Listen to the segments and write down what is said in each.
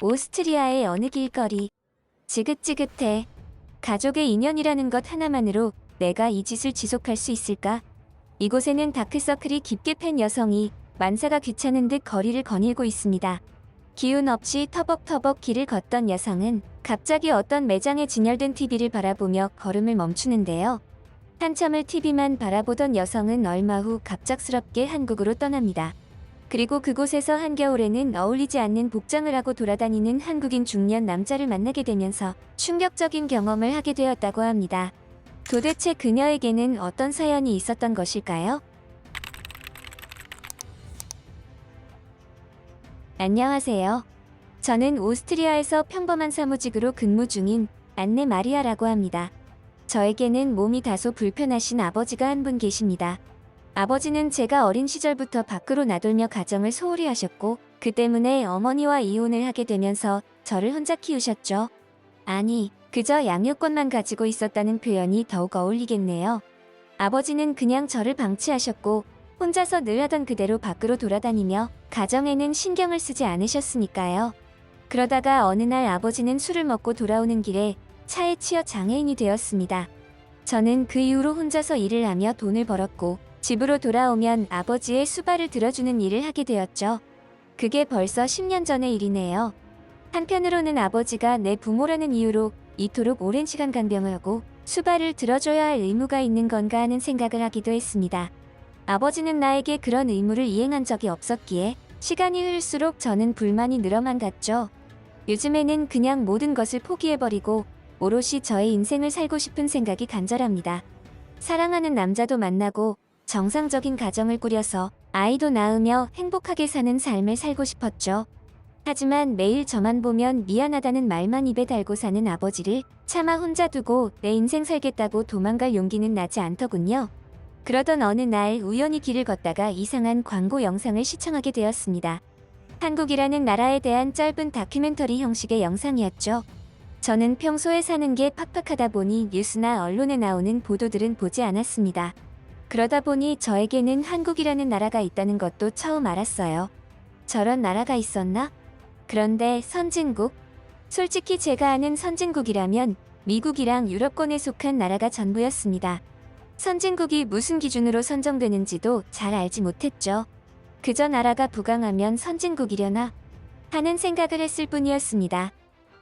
오스트리아의 어느 길거리. 지긋지긋해. 가족의 인연이라는 것 하나만으로 내가 이 짓을 지속할 수 있을까? 이곳에는 다크서클이 깊게 팬 여성이 만사가 귀찮은 듯 거리를 거닐고 있습니다. 기운 없이 터벅터벅 길을 걷던 여성은 갑자기 어떤 매장에 진열된 TV를 바라보며 걸음을 멈추는데요. 한참을 TV만 바라보던 여성은 얼마 후 갑작스럽게 한국으로 떠납니다. 그리고 그곳에서 한겨울에는 어울리지 않는 복장을 하고 돌아다니는 한국인 중년 남자를 만나게 되면서 충격적인 경험을 하게 되었다고 합니다. 도대체 그녀에게는 어떤 사연이 있었던 것일까요? 안녕하세요. 저는 오스트리아에서 평범한 사무직으로 근무 중인 안네 마리아라고 합니다. 저에게는 몸이 다소 불편하신 아버지가 한 분 계십니다. 아버지는 제가 어린 시절부터 밖으로 나돌며 가정을 소홀히 하셨고 그 때문에 어머니와 이혼을 하게 되면서 저를 혼자 키우셨죠. 아니, 그저 양육권만 가지고 있었다는 표현이 더욱 어울리겠네요. 아버지는 그냥 저를 방치하셨고 혼자서 늘 하던 그대로 밖으로 돌아다니며 가정에는 신경을 쓰지 않으셨으니까요. 그러다가 어느 날 아버지는 술을 먹고 돌아오는 길에 차에 치여 장애인이 되었습니다. 저는 그 이후로 혼자서 일을 하며 돈을 벌었고 집으로 돌아오면 아버지의 수발을 들어주는 일을 하게 되었죠. 그게 벌써 10년 전의 일이네요. 한편으로는 아버지가 내 부모라는 이유로 이토록 오랜 시간 간병을 하고 수발을 들어줘야 할 의무가 있는 건가 하는 생각을 하기도 했습니다. 아버지는 나에게 그런 의무를 이행한 적이 없었기에 시간이 흐를수록 저는 불만이 늘어만 갔죠. 요즘에는 그냥 모든 것을 포기해버리고 오롯이 저의 인생을 살고 싶은 생각이 간절합니다. 사랑하는 남자도 만나고 정상적인 가정을 꾸려서 아이도 낳으며 행복하게 사는 삶을 살고 싶었죠. 하지만 매일 저만 보면 미안하다는 말만 입에 달고 사는 아버지를 차마 혼자 두고 내 인생 살겠다고 도망갈 용기는 나지 않더군요. 그러던 어느 날 우연히 길을 걷다가 이상한 광고 영상을 시청하게 되었습니다. 한국이라는 나라에 대한 짧은 다큐멘터리 형식의 영상이었죠. 저는 평소에 사는 게 팍팍하다 보니 뉴스나 언론에 나오는 보도들은 보지 않았습니다. 그러다 보니 저에게는 한국이라는 나라가 있다는 것도 처음 알았어요. 저런 나라가 있었나? 그런데 선진국? 솔직히 제가 아는 선진국이라면 미국이랑 유럽권에 속한 나라가 전부였습니다. 선진국이 무슨 기준으로 선정되는지도 잘 알지 못했죠. 그저 나라가 부강하면 선진국이려나 하는 생각을 했을 뿐이었습니다.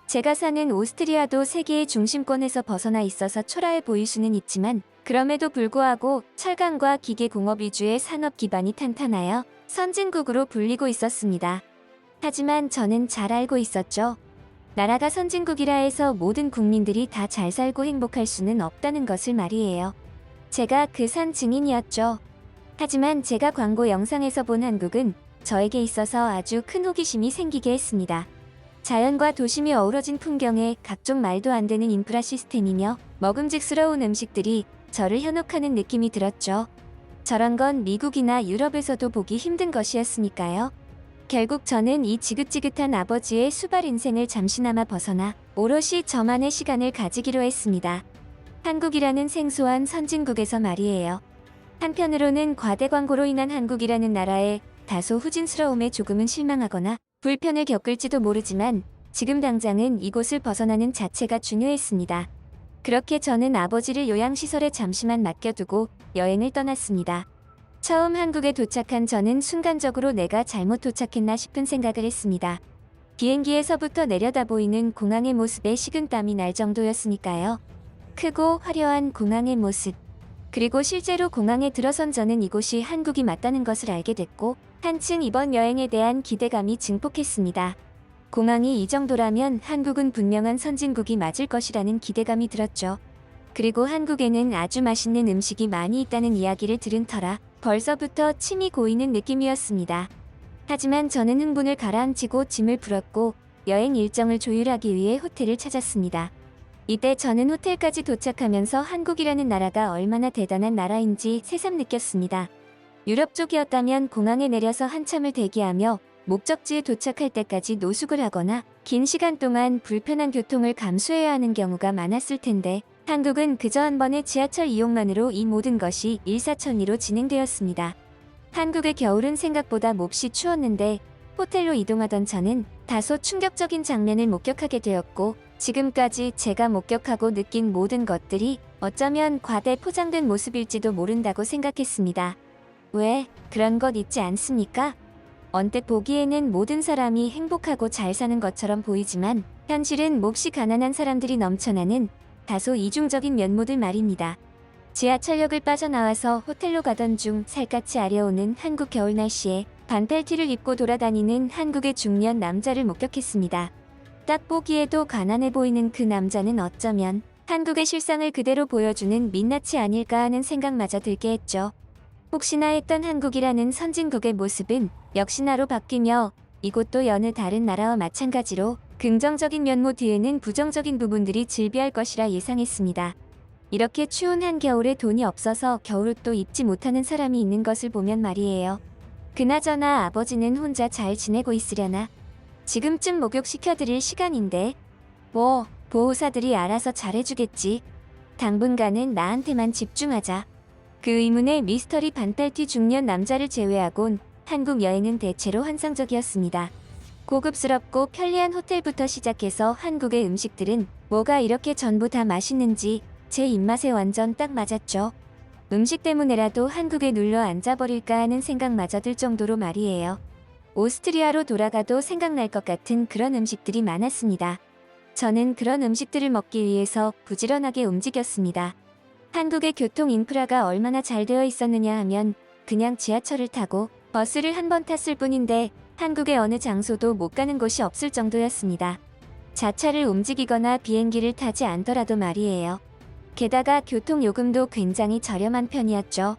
제가 사는 오스트리아도 세계의 중심권에서 벗어나 있어서 초라해 보일 수는 있지만 그럼에도 불구하고 철강과 기계공업 위주의 산업 기반이 탄탄하여 선진국으로 불리고 있었습니다. 하지만 저는 잘 알고 있었죠. 나라가 선진국이라 해서 모든 국민들이 다 잘 살고 행복할 수는 없다는 것을 말이에요. 제가 그 산 증인이었죠. 하지만 제가 광고 영상에서 본 한국은 저에게 있어서 아주 큰 호기심이 생기게 했습니다. 자연과 도심이 어우러진 풍경에 각종 말도 안 되는 인프라 시스템이며 먹음직스러운 음식들이 저를 현혹하는 느낌이 들었죠. 저런 건 미국이나 유럽에서도 보기 힘든 것이었으니까요. 결국 저는 이 지긋지긋한 아버지의 수발 인생을 잠시나마 벗어나 오롯이 저만의 시간을 가지기로 했습니다. 한국이라는 생소한 선진국에서 말이에요. 한편으로는 과대 광고로 인한 한국이라는 나라의 다소 후진스러움에 조금은 실망하거나 불편을 겪을지도 모르지만 지금 당장은 이곳을 벗어나는 자체가 중요했습니다. 그렇게 저는 아버지를 요양시설에 잠시만 맡겨두고 여행을 떠났습니다. 처음 한국에 도착한 저는 순간적으로 내가 잘못 도착했나 싶은 생각을 했습니다. 비행기에서부터 내려다 보이는 공항의 모습에 식은땀이 날 정도였으니까요. 크고 화려한 공항의 모습. 그리고 실제로 공항에 들어선 저는 이곳이 한국이 맞다는 것을 알게 됐고 한층 이번 여행에 대한 기대감이 증폭했습니다. 공항이 이 정도라면 한국은 분명한 선진국이 맞을 것이라는 기대감이 들었죠. 그리고 한국에는 아주 맛있는 음식이 많이 있다는 이야기를 들은 터라 벌써부터 침이 고이는 느낌이었습니다. 하지만 저는 흥분을 가라앉히고 짐을 풀었고 여행 일정을 조율하기 위해 호텔을 찾았습니다. 이때 저는 호텔까지 도착하면서 한국이라는 나라가 얼마나 대단한 나라인지 새삼 느꼈습니다. 유럽 쪽이었다면 공항에 내려서 한참을 대기하며 목적지에 도착할 때까지 노숙을 하거나 긴 시간 동안 불편한 교통을 감수해야 하는 경우가 많았을 텐데 한국은 그저 한 번의 지하철 이용만으로 이 모든 것이 일사천리로 진행되었습니다. 한국의 겨울은 생각보다 몹시 추웠는데 호텔로 이동하던 저는 다소 충격적인 장면을 목격하게 되었고, 지금까지 제가 목격하고 느낀 모든 것들이 어쩌면 과대 포장된 모습일지도 모른다고 생각했습니다. 왜, 그런 것 있지 않습니까? 언뜻 보기에는 모든 사람이 행복하고 잘 사는 것처럼 보이지만 현실은 몹시 가난한 사람들이 넘쳐나는 다소 이중적인 면모들 말입니다. 지하철역을 빠져나와서 호텔로 가던 중 살갗이 아려오는 한국 겨울 날씨에 반팔티를 입고 돌아다니는 한국의 중년 남자를 목격했습니다. 딱 보기에도 가난해 보이는 그 남자는 어쩌면 한국의 실상을 그대로 보여주는 민낯이 아닐까 하는 생각마저 들게 했죠. 혹시나 했던 한국이라는 선진국의 모습은 역시나로 바뀌며 이곳도 여느 다른 나라와 마찬가지로 긍정적인 면모 뒤에는 부정적인 부분들이 즐비할 것이라 예상했습니다. 이렇게 추운 한겨울에 돈이 없어서 겨울옷도 입지 못하는 사람이 있는 것을 보면 말이에요. 그나저나 아버지는 혼자 잘 지내고 있으려나? 지금쯤 목욕시켜드릴 시간인데. 뭐, 보호사들이 알아서 잘해주겠지. 당분간은 나한테만 집중하자. 그 의문의 미스터리 반팔티 중년 남자를 제외하곤 한국 여행은 대체로 환상적이었습니다. 고급스럽고 편리한 호텔부터 시작해서 한국의 음식들은 뭐가 이렇게 전부 다 맛있는지 제 입맛에 완전 딱 맞았죠. 음식 때문에라도 한국에 눌러 앉아버릴까 하는 생각마저 들 정도로 말이에요. 오스트리아로 돌아가도 생각날 것 같은 그런 음식들이 많았습니다. 저는 그런 음식들을 먹기 위해서 부지런하게 움직였습니다. 한국의 교통 인프라가 얼마나 잘 되어 있었느냐 하면 그냥 지하철을 타고 버스를 한 번 탔을 뿐인데 한국의 어느 장소도 못 가는 곳이 없을 정도였습니다. 자차를 움직이거나 비행기를 타지 않더라도 말이에요. 게다가 교통요금도 굉장히 저렴한 편이었죠.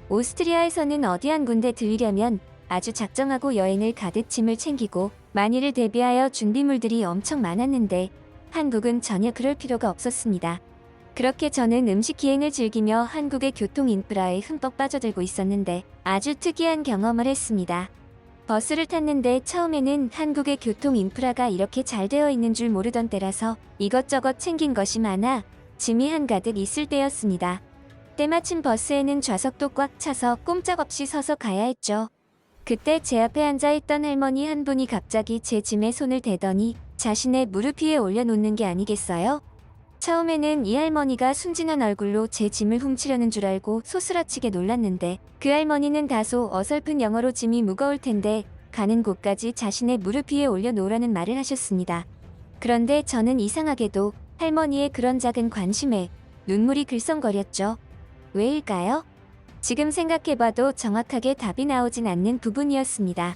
오스트리아에서는 어디 한 군데 들리려면 아주 작정하고 여행을 가득 짐을 챙기고 만일을 대비하여 준비물들이 엄청 많았는데 한국은 전혀 그럴 필요가 없었습니다. 그렇게 저는 음식 기행을 즐기며 한국의 교통 인프라에 흠뻑 빠져들고 있었는데 아주 특이한 경험을 했습니다. 버스를 탔는데 처음에는 한국의 교통 인프라가 이렇게 잘 되어 있는 줄 모르던 때라서 이것저것 챙긴 것이 많아 짐이 한가득 있을 때였습니다. 때마침 버스에는 좌석도 꽉 차서 꼼짝없이 서서 가야 했죠. 그때 제 앞에 앉아있던 할머니 한 분이 갑자기 제 짐에 손을 대더니 자신의 무릎 위에 올려놓는 게 아니겠어요? 처음에는 이 할머니가 순진한 얼굴로 제 짐을 훔치려는 줄 알고 소스라치게 놀랐는데 그 할머니는 다소 어설픈 영어로 짐이 무거울 텐데 가는 곳까지 자신의 무릎 위에 올려놓으라는 말을 하셨습니다. 그런데 저는 이상하게도 할머니의 그런 작은 관심에 눈물이 글썽거렸죠. 왜일까요? 지금 생각해봐도 정확하게 답이 나오진 않는 부분이었습니다.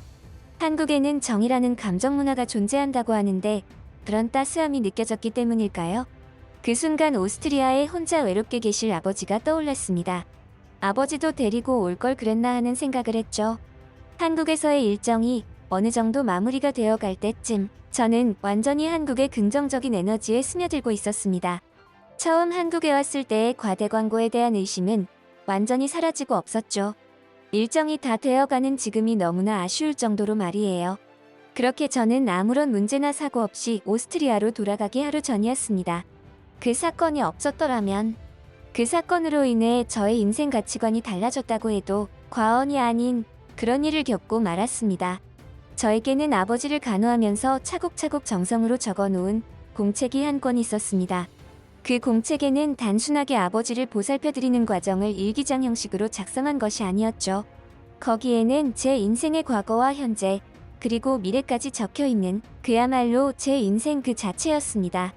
한국에는 정이라는 감정 문화가 존재한다고 하는데 그런 따스함이 느껴졌기 때문일까요? 그 순간 오스트리아에 혼자 외롭게 계실 아버지가 떠올랐습니다. 아버지도 데리고 올 걸 그랬나 하는 생각을 했죠. 한국에서의 일정이 어느 정도 마무리가 되어 갈 때쯤 저는 완전히 한국의 긍정적인 에너지에 스며들고 있었습니다. 처음 한국에 왔을 때의 과대 광고에 대한 의심은 완전히 사라지고 없었죠. 일정이 다 되어가는 지금이 너무나 아쉬울 정도로 말이에요. 그렇게 저는 아무런 문제나 사고 없이 오스트리아로 돌아가기 하루 전이었습니다. 그 사건이 없었더라면 그 사건으로 인해 저의 인생 가치관이 달라졌다고 해도 과언이 아닌 그런 일을 겪고 말았습니다. 저에게는 아버지를 간호하면서 차곡차곡 정성으로 적어놓은 공책이 한 권 있었습니다. 그 공책에는 단순하게 아버지를 보살펴드리는 과정을 일기장 형식으로 작성한 것이 아니었죠. 거기에는 제 인생의 과거와 현재, 그리고 미래까지 적혀있는 그야말로 제 인생 그 자체였습니다.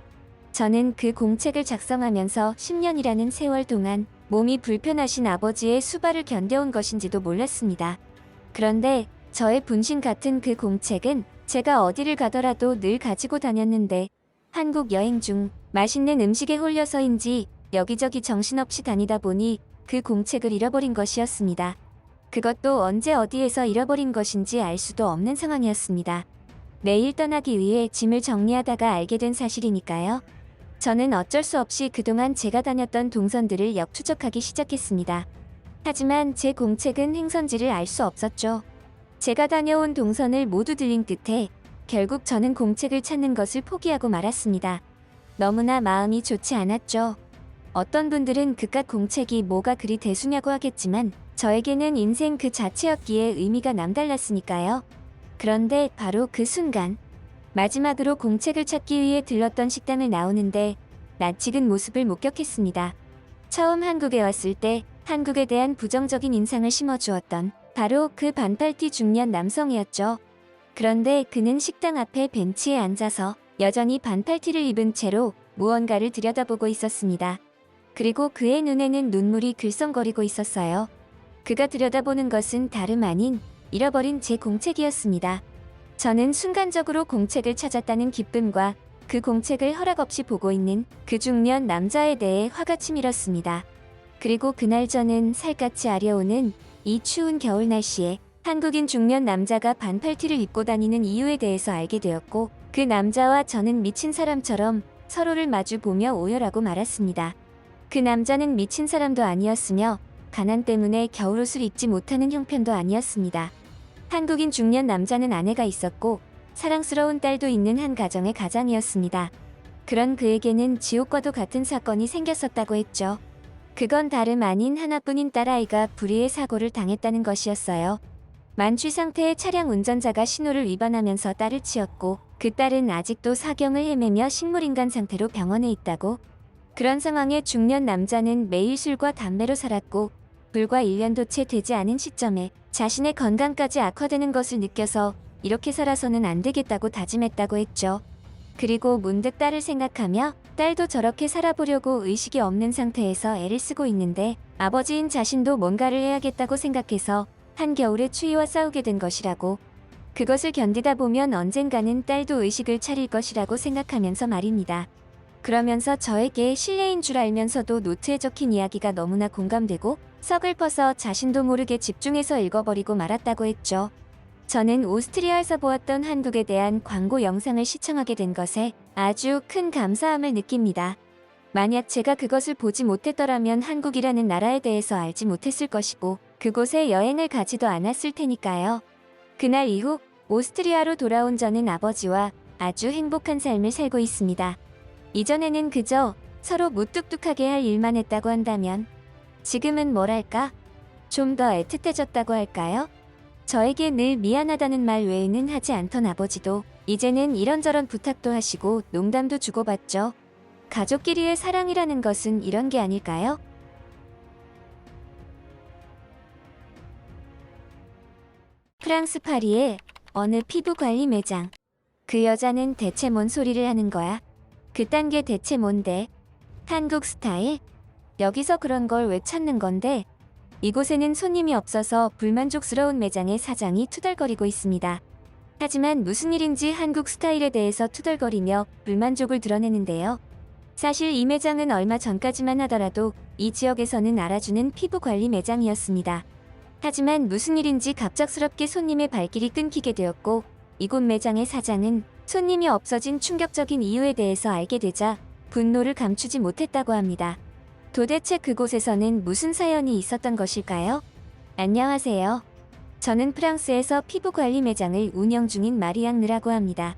저는 그 공책을 작성하면서 10년이라는 세월 동안 몸이 불편하신 아버지의 수발을 견뎌온 것인지도 몰랐습니다. 그런데 저의 분신 같은 그 공책은 제가 어디를 가더라도 늘 가지고 다녔는데 한국 여행 중 맛있는 음식에 홀려서인지 여기저기 정신없이 다니다 보니 그 공책을 잃어버린 것이었습니다. 그것도 언제 어디에서 잃어버린 것인지 알 수도 없는 상황이었습니다. 내일 떠나기 위해 짐을 정리하다가 알게 된 사실이니까요. 저는 어쩔 수 없이 그동안 제가 다녔던 동선들을 역추적하기 시작했습니다. 하지만 제 공책은 행선지를 알 수 없었죠. 제가 다녀온 동선을 모두 들린 끝에 결국 저는 공책을 찾는 것을 포기하고 말았습니다. 너무나 마음이 좋지 않았죠. 어떤 분들은 그깟 공책이 뭐가 그리 대수냐고 하겠지만 저에게는 인생 그 자체였기에 의미가 남달랐으니까요. 그런데 바로 그 순간 마지막으로 공책을 찾기 위해 들렀던 식당을 나오는데 낯익은 모습을 목격했습니다. 처음 한국에 왔을 때 한국에 대한 부정적인 인상을 심어주었던 바로 그 반팔티 중년 남성이었죠. 그런데 그는 식당 앞에 벤치에 앉아서 여전히 반팔티를 입은 채로 무언가를 들여다보고 있었습니다. 그리고 그의 눈에는 눈물이 글썽거리고 있었어요. 그가 들여다보는 것은 다름 아닌 잃어버린 제 공책이었습니다. 저는 순간적으로 공책을 찾았다는 기쁨과 그 공책을 허락 없이 보고 있는 그 중년 남자에 대해 화가 치밀었습니다. 그리고 그날 저는 살갗이 아려오는 이 추운 겨울 날씨에 한국인 중년 남자가 반팔티를 입고 다니는 이유에 대해서 알게 되었고, 그 남자와 저는 미친 사람처럼 서로를 마주 보며 오열하고 말았습니다. 그 남자는 미친 사람도 아니었으며 가난 때문에 겨울옷을 입지 못하는 형편도 아니었습니다. 한국인 중년 남자는 아내가 있었고 사랑스러운 딸도 있는 한 가정의 가장이었습니다. 그런 그에게는 지옥과도 같은 사건이 생겼었다고 했죠. 그건 다름 아닌 하나뿐인 딸아이가 불의의 사고를 당했다는 것이었어요. 만취 상태의 차량 운전자가 신호를 위반하면서 딸을 치었고, 그 딸은 아직도 사경을 헤매며 식물인간 상태로 병원에 있다고. 그런 상황에 중년 남자는 매일 술과 담배로 살았고, 불과 1년도 채 되지 않은 시점에 자신의 건강까지 악화되는 것을 느껴서 이렇게 살아서는 안 되겠다고 다짐했다고 했죠. 그리고 문득 딸을 생각하며 딸도 저렇게 살아보려고 의식이 없는 상태에서 애를 쓰고 있는데 아버지인 자신도 뭔가를 해야겠다고 생각해서 한겨울에 추위와 싸우게 된 것이라고. 그것을 견디다 보면 언젠가는 딸도 의식을 차릴 것이라고 생각하면서 말입니다. 그러면서 저에게 실례인 줄 알면서도 노트에 적힌 이야기가 너무나 공감되고 서글퍼서 자신도 모르게 집중해서 읽어버리고 말았다고 했죠. 저는 오스트리아에서 보았던 한국에 대한 광고 영상을 시청하게 된 것에 아주 큰 감사함을 느낍니다. 만약 제가 그것을 보지 못했더라면 한국이라는 나라에 대해서 알지 못했을 것이고 그곳에 여행을 가지도 않았을 테니까요. 그날 이후 오스트리아로 돌아온 저는 아버지와 아주 행복한 삶을 살고 있습니다. 이전에는 그저 서로 무뚝뚝하게 할 일만 했다고 한다면 지금은 뭐랄까? 좀 더 애틋해졌다고 할까요? 저에게 늘 미안하다는 말 외에는 하지 않던 아버지도 이제는 이런저런 부탁도 하시고 농담도 주고받죠. 가족끼리의 사랑이라는 것은 이런 게 아닐까요? 프랑스 파리의 어느 피부관리 매장. 그 여자는 대체 뭔 소리를 하는 거야? 그딴 게 대체 뭔데? 한국 스타일? 여기서 그런 걸 왜 찾는 건데? 이곳에는 손님이 없어서 불만족스러운 매장의 사장이 투덜거리고 있습니다. 하지만 무슨 일인지 한국 스타일에 대해서 투덜거리며 불만족을 드러내는데요. 사실 이 매장은 얼마 전까지만 하더라도 이 지역에서는 알아주는 피부관리 매장이었습니다. 하지만 무슨 일인지 갑작스럽게 손님의 발길이 끊기게 되었고, 이곳 매장의 사장은 손님이 없어진 충격적인 이유에 대해서 알게 되자 분노를 감추지 못했다고 합니다. 도대체 그곳에서는 무슨 사연이 있었던 것일까요? 안녕하세요. 저는 프랑스에서 피부관리 매장을 운영 중인 마리앙느라고 합니다.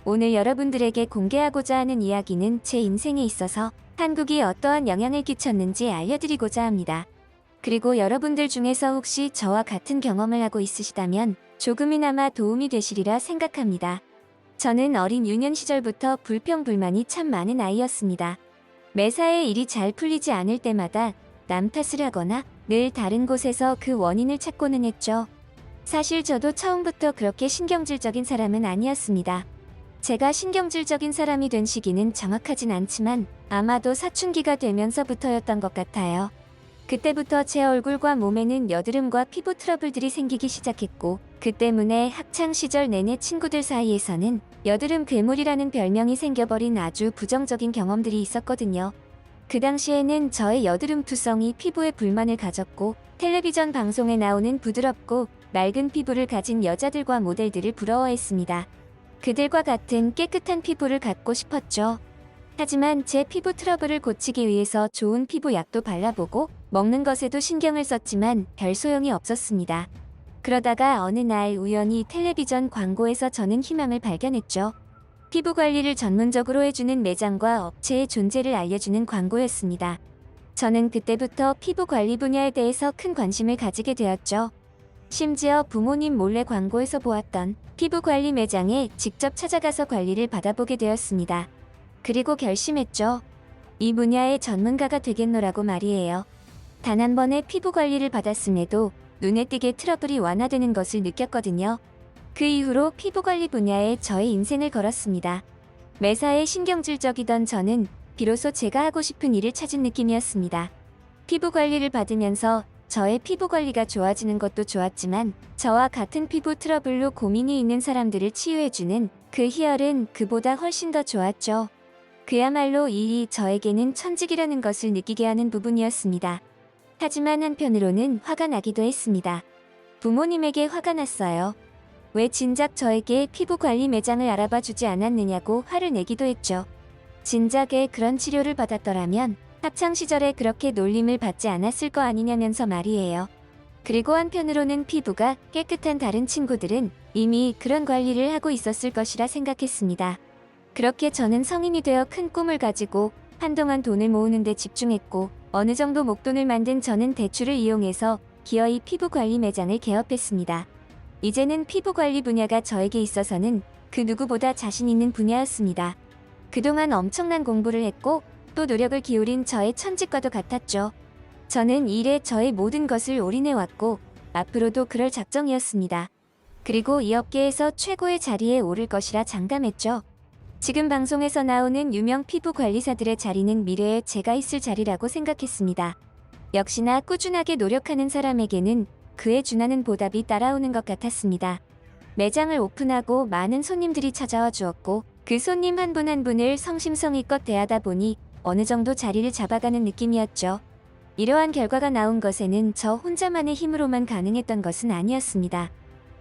오늘 여러분들에게 공개하고자 하는 이야기는 제 인생에 있어서 한국이 어떠한 영향을 끼쳤는지 알려드리고자 합니다. 그리고 여러분들 중에서 혹시 저와 같은 경험을 하고 있으시다면 조금이나마 도움이 되시리라 생각합니다. 저는 어린 유년 시절부터 불평불만이 참 많은 아이였습니다. 매사에 일이 잘 풀리지 않을 때마다 남 탓을 하거나 늘 다른 곳에서 그 원인을 찾고는 했죠. 사실 저도 처음부터 그렇게 신경질적인 사람은 아니었습니다. 제가 신경질적인 사람이 된 시기는 정확하진 않지만 아마도 사춘기가 되면서부터였던 것 같아요. 그때부터 제 얼굴과 몸에는 여드름과 피부 트러블들이 생기기 시작했고, 그 때문에 학창시절 내내 친구들 사이에서는 여드름 괴물이라는 별명이 생겨버린 아주 부정적인 경험들이 있었거든요. 그 당시에는 저의 여드름 투성이 피부에 불만을 가졌고, 텔레비전 방송에 나오는 부드럽고 맑은 피부를 가진 여자들과 모델들을 부러워했습니다. 그들과 같은 깨끗한 피부를 갖고 싶었죠. 하지만 제 피부 트러블을 고치기 위해서 좋은 피부 약도 발라보고 먹는 것에도 신경을 썼지만 별 소용이 없었습니다. 그러다가 어느 날 우연히 텔레비전 광고에서 저는 희망을 발견했죠. 피부 관리를 전문적으로 해주는 매장과 업체의 존재를 알려주는 광고였습니다. 저는 그때부터 피부 관리 분야에 대해서 큰 관심을 가지게 되었죠. 심지어 부모님 몰래 광고에서 보았던 피부 관리 매장에 직접 찾아가서 관리를 받아보게 되었습니다. 그리고 결심했죠. 이 분야의 전문가가 되겠노라고 말이에요. 단 한 번의 피부 관리를 받았음에도 눈에 띄게 트러블이 완화되는 것을 느꼈거든요. 그 이후로 피부 관리 분야에 저의 인생을 걸었습니다. 매사에 신경질적이던 저는 비로소 제가 하고 싶은 일을 찾은 느낌이었습니다. 피부 관리를 받으면서 저의 피부 관리가 좋아지는 것도 좋았지만 저와 같은 피부 트러블로 고민이 있는 사람들을 치유해주는 그 희열은 그보다 훨씬 더 좋았죠. 그야말로 이 일이 저에게는 천직이라는 것을 느끼게 하는 부분이었습니다. 하지만 한편으로는 화가 나기도 했습니다. 부모님에게 화가 났어요. 왜 진작 저에게 피부 관리 매장을 알아봐 주지 않았느냐고 화를 내기도 했죠. 진작에 그런 치료를 받았더라면 학창시절에 그렇게 놀림을 받지 않았을 거 아니냐면서 말이에요. 그리고 한편으로는 피부가 깨끗한 다른 친구들은 이미 그런 관리를 하고 있었을 것이라 생각했습니다. 그렇게 저는 성인이 되어 큰 꿈을 가지고 한동안 돈을 모으는 데 집중했고 어느 정도 목돈을 만든 저는 대출을 이용해서 기어이 피부 관리 매장을 개업했습니다. 이제는 피부 관리 분야가 저에게 있어서는 그 누구보다 자신 있는 분야였습니다. 그동안 엄청난 공부를 했고 또 노력을 기울인 저의 천직과도 같았죠. 저는 이 일에 저의 모든 것을 올인해왔고 앞으로도 그럴 작정이었습니다. 그리고 이 업계에서 최고의 자리에 오를 것이라 장담했죠. 지금 방송에서 나오는 유명 피부 관리사들의 자리는 미래에 제가 있을 자리라고 생각했습니다. 역시나 꾸준하게 노력하는 사람에게는 그에 준하는 보답이 따라오는 것 같았습니다. 매장을 오픈하고 많은 손님들이 찾아와 주었고 그 손님 한 분 한 분을 성심성의껏 대하다 보니 어느 정도 자리를 잡아가는 느낌이었죠. 이러한 결과가 나온 것에는 저 혼자만의 힘으로만 가능했던 것은 아니었습니다.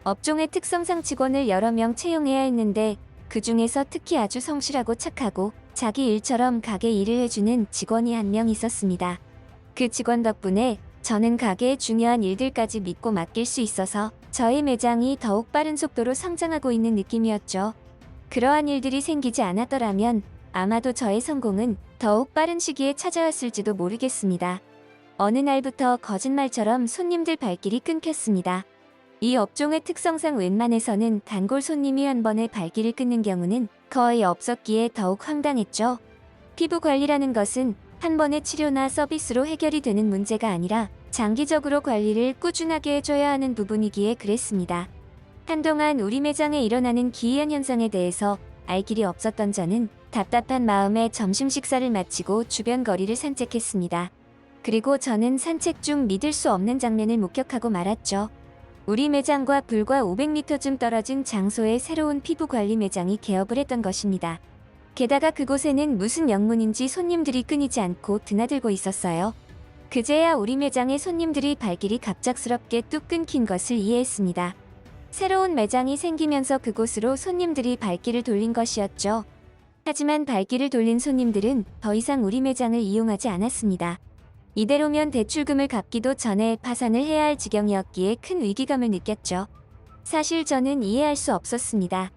업종의 특성상 직원을 여러 명 채용해야 했는데 그 중에서 특히 아주 성실하고 착하고 자기 일처럼 가게 일을 해주는 직원이 한 명 있었습니다. 그 직원 덕분에 저는 가게의 중요한 일들까지 믿고 맡길 수 있어서 저희 매장이 더욱 빠른 속도로 성장하고 있는 느낌이었죠. 그러한 일들이 생기지 않았더라면 아마도 저의 성공은 더욱 빠른 시기에 찾아왔을지도 모르겠습니다. 어느 날부터 거짓말처럼 손님들 발길이 끊겼습니다. 이 업종의 특성상 웬만해서는 단골 손님이 한 번에 발길을 끊는 경우는 거의 없었기에 더욱 황당했죠. 피부 관리라는 것은 한 번의 치료나 서비스로 해결이 되는 문제가 아니라 장기적으로 관리를 꾸준하게 해줘야 하는 부분이기에 그랬습니다. 한동안 우리 매장에 일어나는 기이한 현상에 대해서 알 길이 없었던 저는 답답한 마음에 점심 식사를 마치고 주변 거리를 산책했습니다. 그리고 저는 산책 중 믿을 수 없는 장면을 목격하고 말았죠. 우리 매장과 불과 500m쯤 떨어진 장소에 새로운 피부 관리 매장이 개업을 했던 것입니다. 게다가 그곳에는 무슨 영문인지 손님들이 끊이지 않고 드나들고 있었어요. 그제야 우리 매장의 손님들이 발길이 갑작스럽게 뚝 끊긴 것을 이해했습니다. 새로운 매장이 생기면서 그곳으로 손님들이 발길을 돌린 것이었죠. 하지만 발길을 돌린 손님들은 더 이상 우리 매장을 이용하지 않았습니다. 이대로면 대출금을 갚기도 전에 파산을 해야 할 지경이었기에 큰 위기감을 느꼈죠. 사실 저는 이해할 수 없었습니다.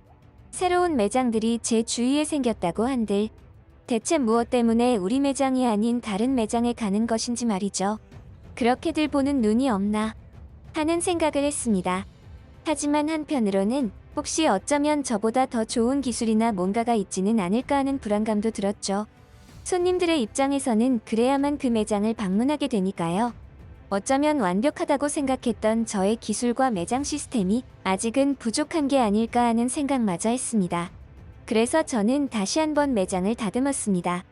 새로운 매장들이 제 주위에 생겼다고 한들 대체 무엇 때문에 우리 매장이 아닌 다른 매장에 가는 것인지 말이죠. 그렇게들 보는 눈이 없나 하는 생각을 했습니다. 하지만 한편으로는 혹시 어쩌면 저보다 더 좋은 기술이나 뭔가가 있지는 않을까 하는 불안감도 들었죠. 손님들의 입장에서는 그래야만 그 매장을 방문하게 되니까요. 어쩌면 완벽하다고 생각했던 저의 기술과 매장 시스템이 아직은 부족한 게 아닐까 하는 생각마저 했습니다. 그래서 저는 다시 한번 매장을 다듬었습니다.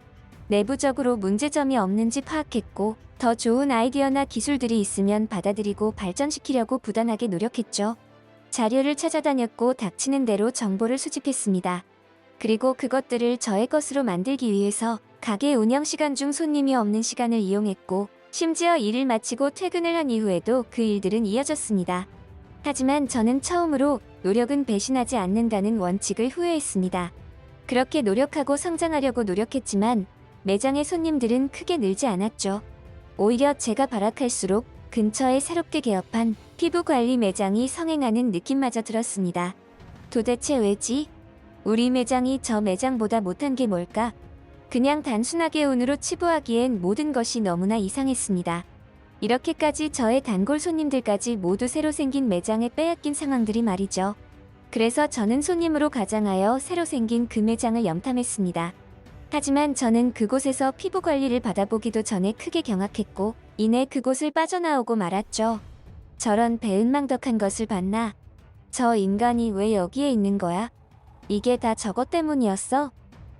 내부적으로 문제점이 없는지 파악했고 더 좋은 아이디어나 기술들이 있으면 받아들이고 발전시키려고 부단하게 노력했죠. 자료를 찾아다녔고 닥치는 대로 정보를 수집했습니다. 그리고 그것들을 저의 것으로 만들기 위해서 가게 운영 시간 중 손님이 없는 시간을 이용했고 심지어 일을 마치고 퇴근을 한 이후에도 그 일들은 이어졌습니다. 하지만 저는 처음으로 노력은 배신하지 않는다는 원칙을 후회했습니다. 그렇게 노력하고 성장하려고 노력했지만 매장의 손님들은 크게 늘지 않았죠. 오히려 제가 발악할수록 근처에 새롭게 개업한 피부 관리 매장이 성행하는 느낌마저 들었습니다. 도대체 왜지? 우리 매장이 저 매장보다 못한 게 뭘까? 그냥 단순하게 운으로 치부하기엔 모든 것이 너무나 이상했습니다. 이렇게까지 저의 단골 손님들까지 모두 새로 생긴 매장에 빼앗긴 상황들이 말이죠. 그래서 저는 손님으로 가장하여 새로 생긴 그 매장을 염탐했습니다. 하지만 저는 그곳에서 피부 관리를 받아보기도 전에 크게 경악했고 이내 그곳을 빠져나오고 말았죠. 저런 배은망덕한 것을 봤나? 저 인간이 왜 여기에 있는 거야? 이게 다 저것 때문이었어?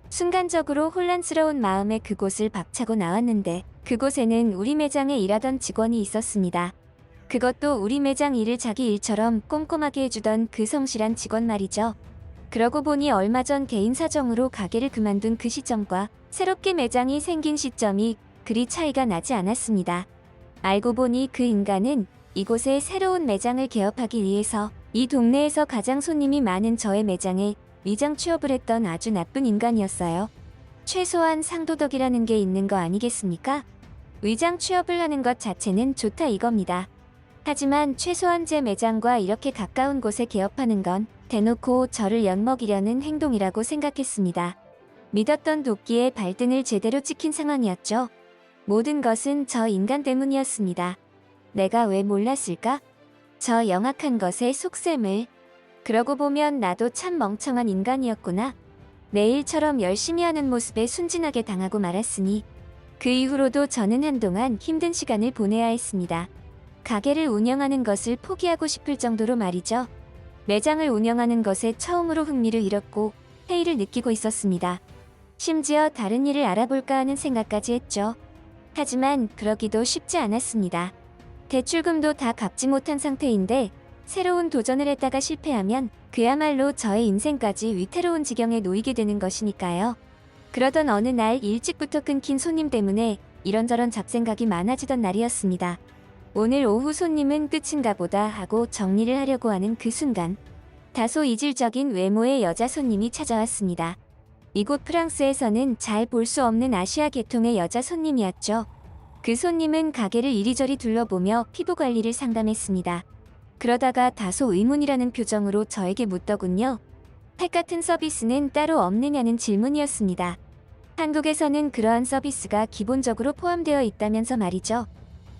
순간적으로 혼란스러운 마음에 그곳을 박차고 나왔는데 그곳에는 우리 매장에 일하던 직원이 있었습니다. 그것도 우리 매장 일을 자기 일처럼 꼼꼼하게 해주던 그 성실한 직원 말이죠. 그러고 보니 얼마 전 개인 사정으로 가게를 그만둔 그 시점과 새롭게 매장이 생긴 시점이 그리 차이가 나지 않았습니다. 알고 보니 그 인간은 이곳에 새로운 매장을 개업하기 위해서 이 동네에서 가장 손님이 많은 저의 매장에 위장 취업을 했던 아주 나쁜 인간이었어요. 최소한 상도덕이라는 게 있는 거 아니겠습니까? 위장 취업을 하는 것 자체는 좋다 이겁니다. 하지만 최소한 제 매장과 이렇게 가까운 곳에 개업하는 건 대놓고 저를 엿먹이려는 행동이라고 생각했습니다. 믿었던 도끼에 발등을 제대로 찍힌 상황이었죠. 모든 것은 저 인간 때문이었습니다. 내가 왜 몰랐을까? 저 영악한 것의 속셈을. 그러고 보면 나도 참 멍청한 인간이었구나. 내 일처럼 열심히 하는 모습에 순진하게 당하고 말았으니 그 이후로도 저는 한동안 힘든 시간을 보내야 했습니다. 가게를 운영하는 것을 포기하고 싶을 정도로 말이죠. 매장을 운영하는 것에 처음으로 흥미를 잃었고 회의를 느끼고 있었습니다. 심지어 다른 일을 알아볼까 하는 생각까지 했죠. 하지만 그러기도 쉽지 않았습니다. 대출금도 다 갚지 못한 상태인데 새로운 도전을 했다가 실패하면 그야말로 저의 인생까지 위태로운 지경에 놓이게 되는 것이니까요. 그러던 어느 날 일찍부터 끊긴 손님 때문에 이런저런 잡생각이 많아지던 날이었습니다. 오늘 오후 손님은 끝인가 보다 하고 정리를 하려고 하는 그 순간 다소 이질적인 외모의 여자 손님이 찾아왔습니다. 이곳 프랑스에서는 잘 볼 수 없는 아시아 계통의 여자 손님이었죠. 그 손님은 가게를 이리저리 둘러보며 피부 관리를 상담했습니다. 그러다가 다소 의문이라는 표정으로 저에게 묻더군요. 팩 같은 서비스는 따로 없느냐는 질문이었습니다. 한국에서는 그러한 서비스가 기본적으로 포함되어 있다면서 말이죠.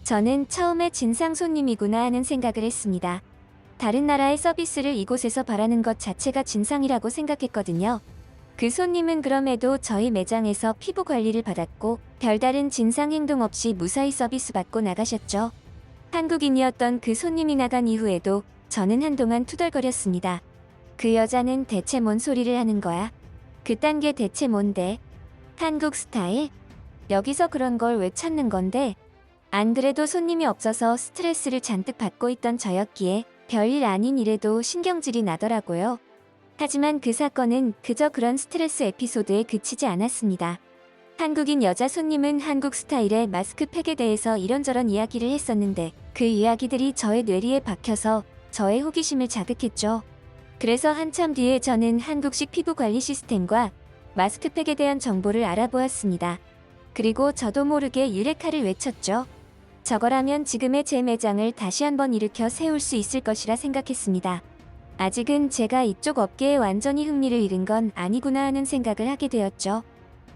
저는 처음에 진상 손님이구나 하는 생각을 했습니다. 다른 나라의 서비스를 이곳에서 바라는 것 자체가 진상이라고 생각했거든요. 그 손님은 그럼에도 저희 매장에서 피부 관리를 받았고 별다른 진상 행동 없이 무사히 서비스 받고 나가셨죠. 한국인이었던 그 손님이 나간 이후에도 저는 한동안 투덜거렸습니다. 그 여자는 대체 뭔 소리를 하는 거야? 그딴 게 대체 뭔데? 한국 스타일? 여기서 그런 걸 왜 찾는 건데? 안 그래도 손님이 없어서 스트레스를 잔뜩 받고 있던 저였기에 별일 아닌 일에도 신경질이 나더라고요. 하지만 그 사건은 그저 그런 스트레스 에피소드에 그치지 않았습니다. 한국인 여자 손님은 한국 스타일의 마스크팩에 대해서 이런저런 이야기를 했었는데 그 이야기들이 저의 뇌리에 박혀서 저의 호기심을 자극했죠. 그래서 한참 뒤에 저는 한국식 피부 관리 시스템과 마스크팩에 대한 정보를 알아보았습니다. 그리고 저도 모르게 유레카를 외쳤죠. 저거라면 지금의 제 매장을 다시 한번 일으켜 세울 수 있을 것이라 생각했습니다. 아직은 제가 이쪽 업계에 완전히 흥미를 잃은 건 아니구나 하는 생각을 하게 되었죠.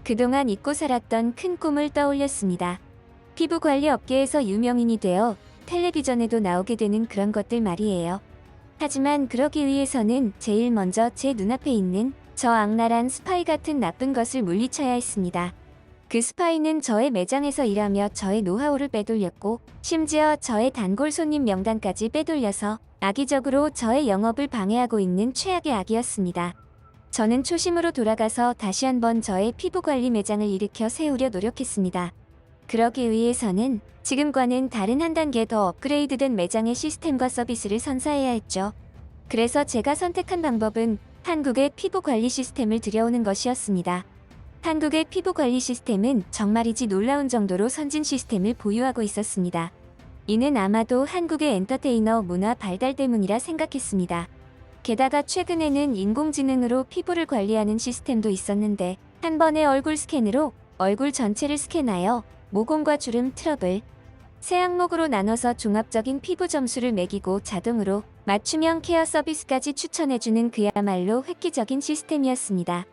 그동안 잊고 살았던 큰 꿈을 떠올렸습니다. 피부 관리 업계에서 유명인이 되어 텔레비전에도 나오게 되는 그런 것들 말이에요. 하지만 그러기 위해서는 제일 먼저 제 눈앞에 있는 저 악랄한 스파이 같은 나쁜 것을 물리쳐야 했습니다. 그 스파이는 저의 매장에서 일하며 저의 노하우를 빼돌렸고 심지어 저의 단골 손님 명단까지 빼돌려서 악의적으로 저의 영업을 방해하고 있는 최악의 악이었습니다. 저는 초심으로 돌아가서 다시 한번 저의 피부 관리 매장을 일으켜 세우려 노력했습니다. 그러기 위해서는 지금과는 다른 한 단계 더 업그레이드된 매장의 시스템과 서비스를 선사해야 했죠. 그래서 제가 선택한 방법은 한국의 피부 관리 시스템을 들여오는 것이었습니다. 한국의 피부 관리 시스템은 정말이지 놀라운 정도로 선진 시스템을 보유하고 있었습니다. 이는 아마도 한국의 엔터테이너 문화 발달 때문이라 생각했습니다. 게다가 최근에는 인공지능으로 피부를 관리하는 시스템도 있었는데 한 번의 얼굴 스캔으로 얼굴 전체를 스캔하여 모공과 주름 트러블, 세 항목으로 나눠서 종합적인 피부 점수를 매기고 자동으로 맞춤형 케어 서비스까지 추천해주는 그야말로 획기적인 시스템이었습니다.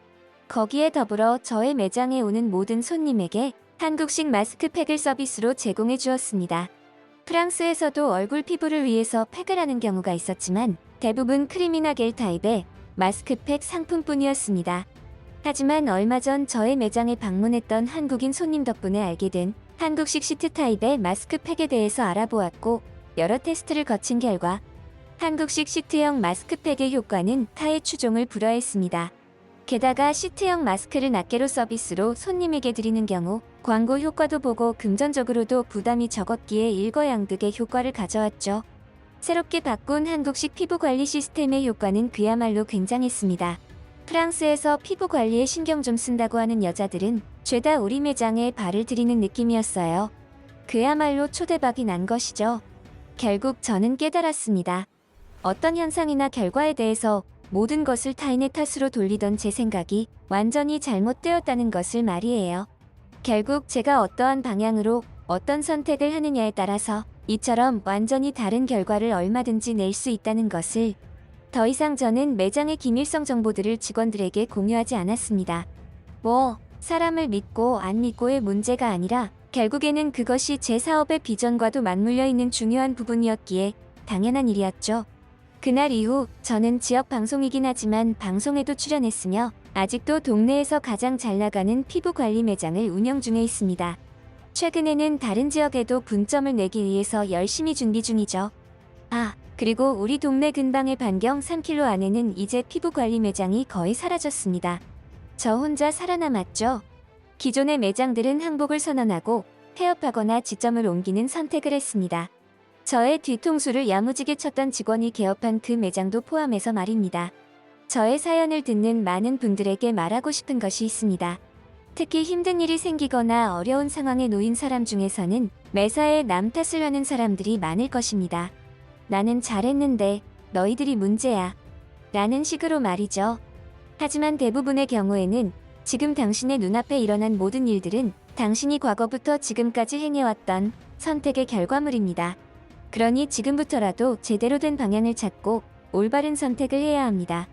거기에 더불어 저의 매장에 오는 모든 손님에게 한국식 마스크팩을 서비스로 제공해 주었습니다. 프랑스에서도 얼굴 피부를 위해서 팩을 하는 경우가 있었지만 대부분 크림이나 겔 타입의 마스크팩 상품뿐이었습니다. 하지만 얼마 전 저의 매장에 방문했던 한국인 손님 덕분에 알게 된 한국식 시트 타입의 마스크팩에 대해서 알아보았고 여러 테스트를 거친 결과 한국식 시트형 마스크팩의 효과는 타의 추종을 불허했습니다. 게다가 시트형 마스크를 낱개로 서비스로 손님에게 드리는 경우 광고 효과도 보고 금전적으로도 부담이 적었기에 일거양득의 효과를 가져왔죠. 새롭게 바꾼 한국식 피부 관리 시스템의 효과는 그야말로 굉장했습니다. 프랑스에서 피부 관리에 신경 좀 쓴다고 하는 여자들은 죄다 우리 매장에 발을 들이는 느낌이었어요. 그야말로 초대박이 난 것이죠. 결국 저는 깨달았습니다. 어떤 현상이나 결과에 대해서 모든 것을 타인의 탓으로 돌리던 제 생각이 완전히 잘못되었다는 것을 말이에요. 결국 제가 어떠한 방향으로 어떤 선택을 하느냐에 따라서 이처럼 완전히 다른 결과를 얼마든지 낼 수 있다는 것을 더 이상 저는 매장의 기밀성 정보들을 직원들에게 공유하지 않았습니다. 사람을 믿고 안 믿고의 문제가 아니라 결국에는 그것이 제 사업의 비전과도 맞물려 있는 중요한 부분이었기에 당연한 일이었죠. 그날 이후 저는 지역 방송이긴 하지만 방송에도 출연했으며 아직도 동네에서 가장 잘 나가는 피부 관리 매장을 운영 중에 있습니다. 최근에는 다른 지역에도 분점을 내기 위해서 열심히 준비 중이죠. 그리고 우리 동네 근방의 반경 3km 안에는 이제 피부 관리 매장이 거의 사라졌습니다. 저 혼자 살아남았죠. 기존의 매장들은 항복을 선언하고 폐업하거나 지점을 옮기는 선택을 했습니다. 저의 뒤통수를 야무지게 쳤던 직원이 개업한 그 매장도 포함해서 말입니다. 저의 사연을 듣는 많은 분들에게 말하고 싶은 것이 있습니다. 특히 힘든 일이 생기거나 어려운 상황에 놓인 사람 중에서는 매사에 남 탓을 하는 사람들이 많을 것입니다. 나는 잘했는데 너희들이 문제야. 라는 식으로 말이죠. 하지만 대부분의 경우에는 지금 당신의 눈앞에 일어난 모든 일들은 당신이 과거부터 지금까지 행해왔던 선택의 결과물입니다. 그러니 지금부터라도 제대로 된 방향을 찾고 올바른 선택을 해야 합니다.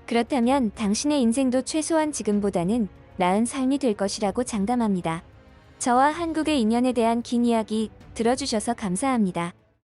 그렇다면 당신의 인생도 최소한 지금보다는 나은 삶이 될 것이라고 장담합니다. 저와 한국의 인연에 대한 긴 이야기 들어주셔서 감사합니다.